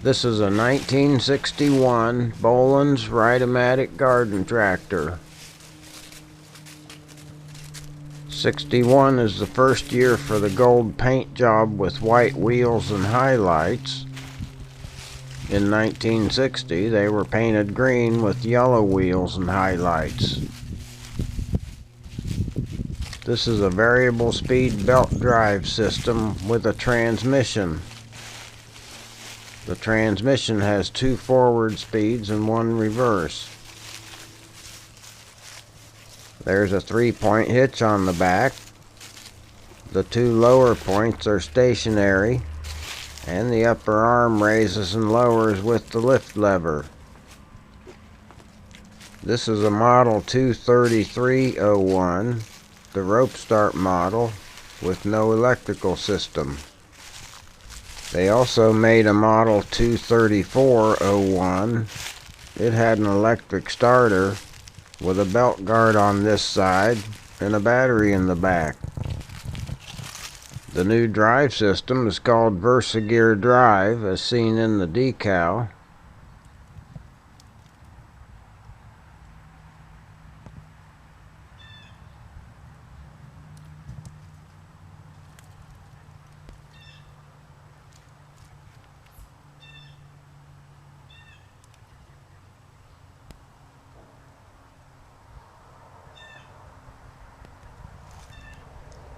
This is a 1961 Bolens Ride-a-matic Garden Tractor. 61 is the first year for the gold paint job with white wheels and highlights. In 1960, they were painted green with yellow wheels and highlights. This is a variable speed belt drive system with a transmission. The transmission has 2 forward speeds and 1 reverse. There's a 3-point hitch on the back. The 2 lower points are stationary, and the upper arm raises and lowers with the lift lever. This is a model 23301, the rope start model with no electrical system. They also made a model 23401. It had an electric starter with a belt guard on this side and a battery in the back. The new drive system is called VersaGear Drive, as seen in the decal.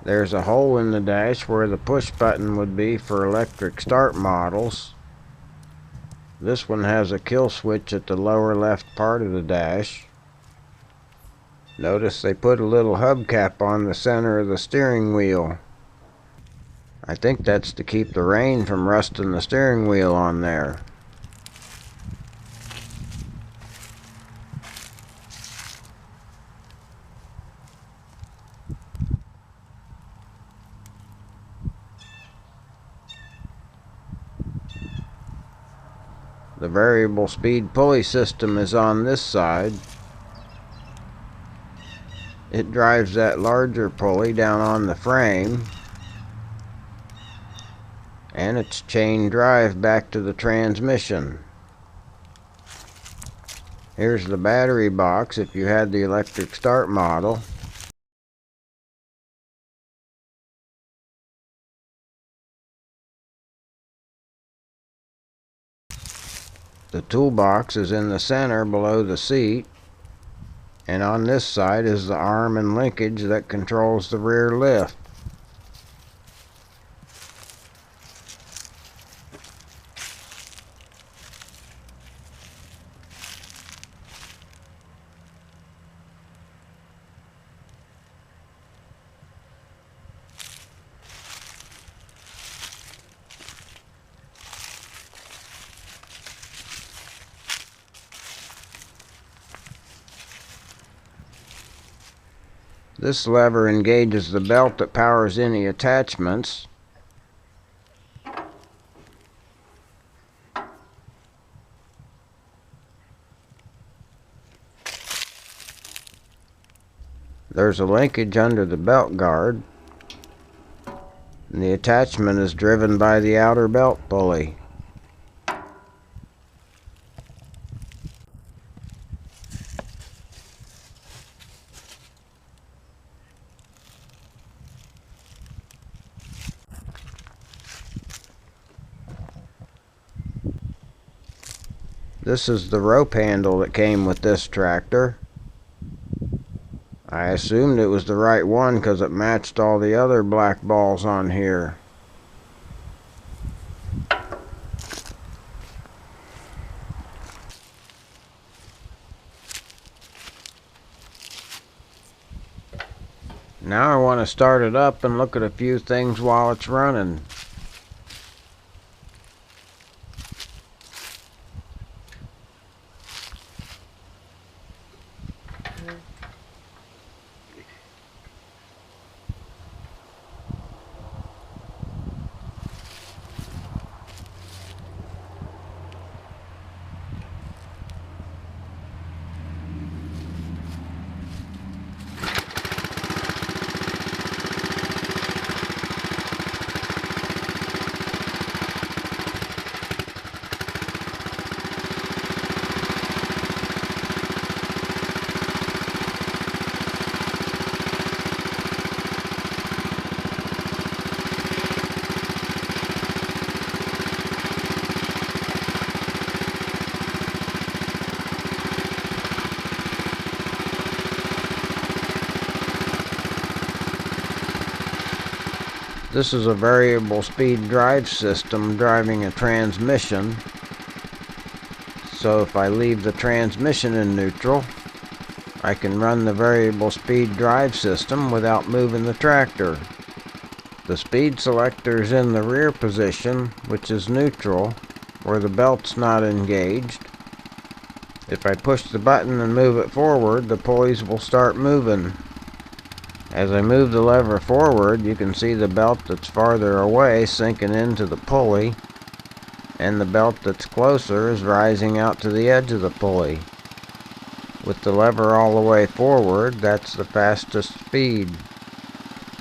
There's a hole in the dash where the push button would be for electric start models. This one has a kill switch at the lower left part of the dash. Notice they put a little hubcap on the center of the steering wheel. I think that's to keep the rain from rusting the steering wheel on there. The variable speed pulley system is on this side. It drives that larger pulley down on the frame, and it's chain drive back to the transmission. Here's the battery box if you had the electric start model. The toolbox is in the center below the seat, and on this side is the arm and linkage that controls the rear lift. This lever engages the belt that powers any attachments. There's a linkage under the belt guard, and the attachment is driven by the outer belt pulley. This is the rope handle that came with this tractor. I assumed it was the right one because it matched all the other black balls on here. Now I want to start it up and look at a few things while it's running. This is a variable speed drive system driving a transmission. So if I leave the transmission in neutral, I can run the variable speed drive system without moving the tractor. The speed selector is in the rear position, which is neutral, where the belt's not engaged. If I push the button and move it forward, the pulleys will start moving. As I move the lever forward, you can see the belt that's farther away sinking into the pulley, and the belt that's closer is rising out to the edge of the pulley. With the lever all the way forward, that's the fastest speed.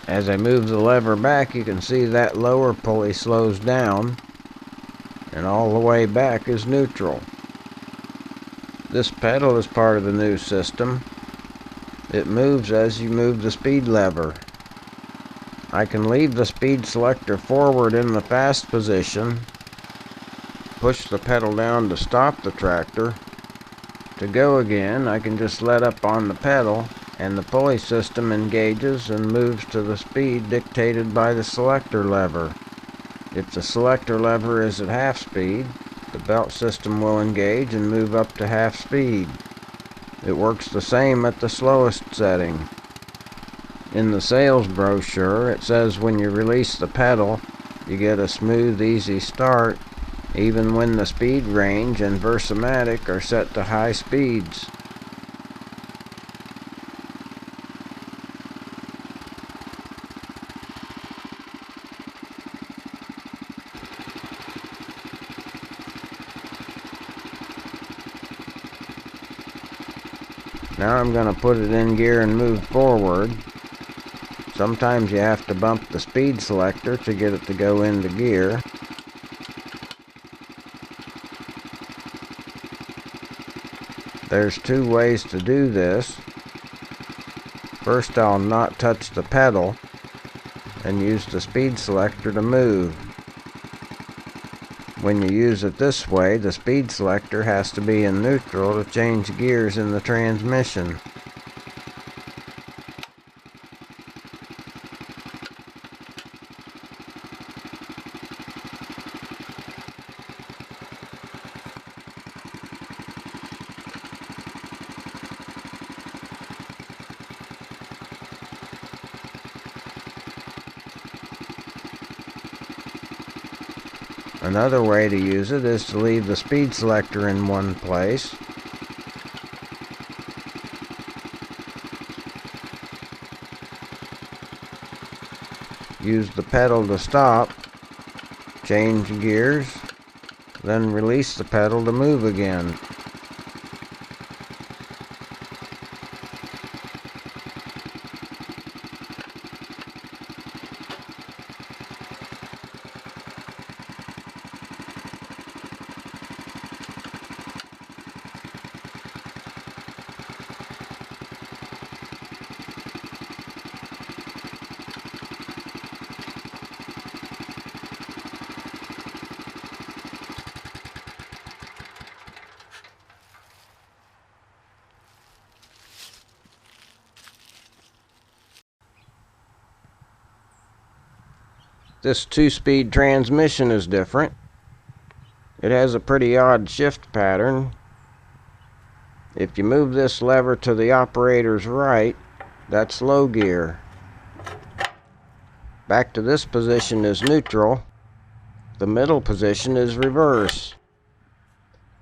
As I move the lever back, you can see that lower pulley slows down, and all the way back is neutral. This pedal is part of the new system. It moves as you move the speed lever. I can leave the speed selector forward in the fast position, push the pedal down to stop the tractor. To go again, I can just let up on the pedal, and the pulley system engages and moves to the speed dictated by the selector lever. If the selector lever is at half speed, the belt system will engage and move up to half speed. It works the same at the slowest setting. In the sales brochure, it says when you release the pedal, you get a smooth, easy start, even when the speed range and Rytimatic are set to high speeds. Now I'm going to put it in gear and move forward. Sometimes you have to bump the speed selector to get it to go into gear. There's two ways to do this. First, I'll not touch the pedal and use the speed selector to move. When you use it this way, the speed selector has to be in neutral to change gears in the transmission. Another way to use it is to leave the speed selector in one place. Use the pedal to stop, change gears, then release the pedal to move again. This 2-speed transmission is different. It has a pretty odd shift pattern. If you move this lever to the operator's right, that's low gear. Back to this position is neutral. The middle position is reverse.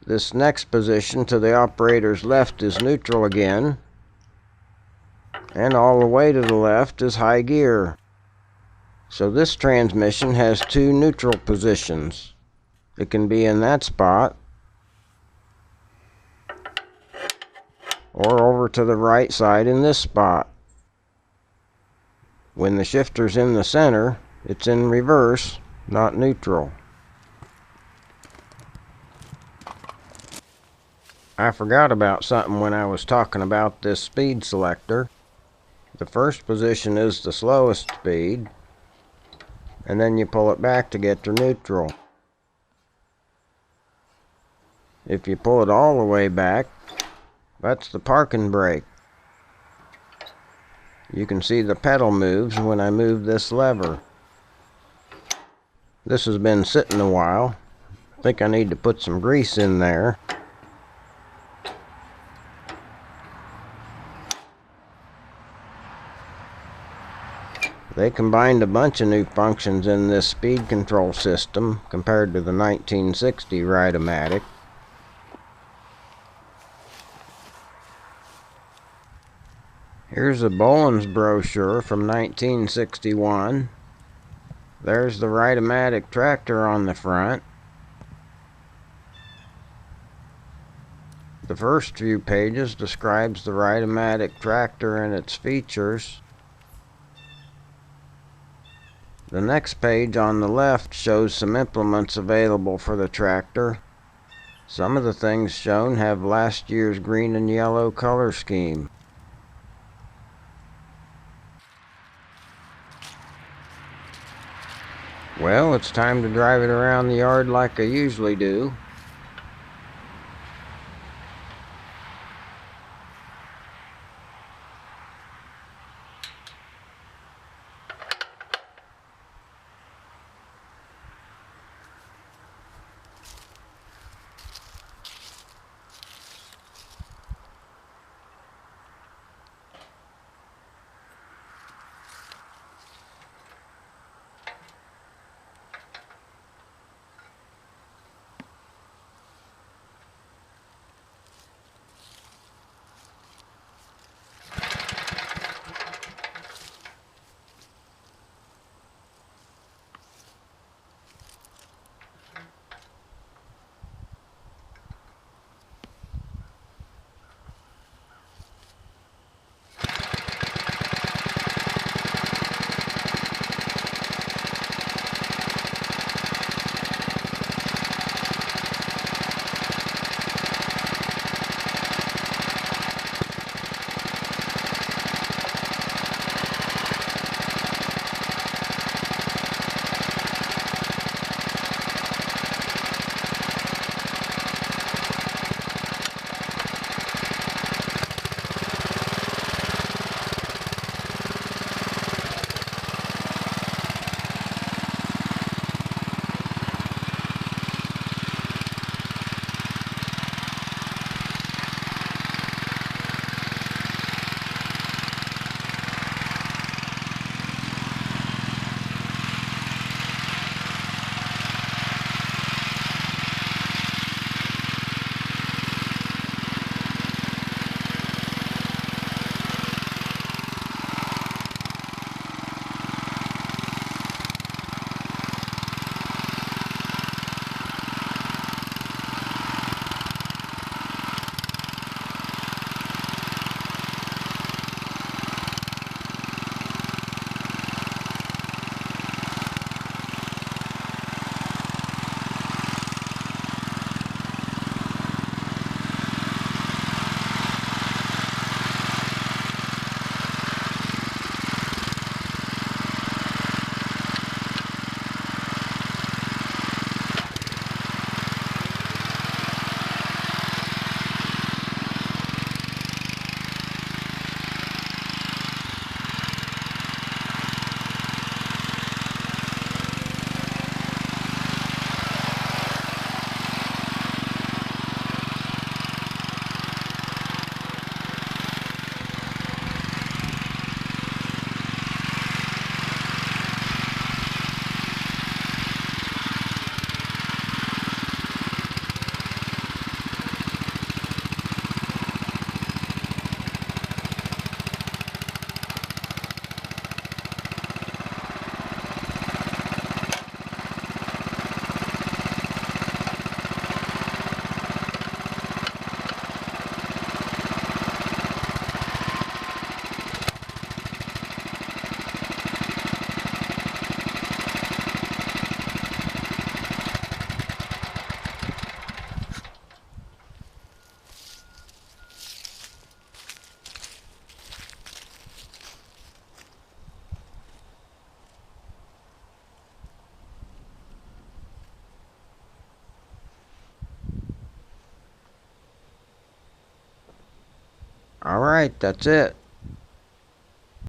This next position to the operator's left is neutral again. And all the way to the left is high gear. So this transmission has two neutral positions. It can be in that spot, or over to the right side in this spot. When the shifter's in the center, it's in reverse, not neutral. I forgot about something when I was talking about this speed selector. The first position is the slowest speed, and then you pull it back to get to neutral. If you pull it all the way back, that's the parking brake. You can see the pedal moves when I move this lever. This has been sitting a while. I think I need to put some grease in there. They combined a bunch of new functions in this speed control system compared to the 1960 Ride-a-matic. Here's a Bolens brochure from 1961. There's the Rytimatic tractor on the front. The first few pages describes the Rytimatic tractor and its features. The next page on the left shows some implements available for the tractor. Some of the things shown have last year's green and yellow color scheme. Well, it's time to drive it around the yard like I usually do. Alright, that's it.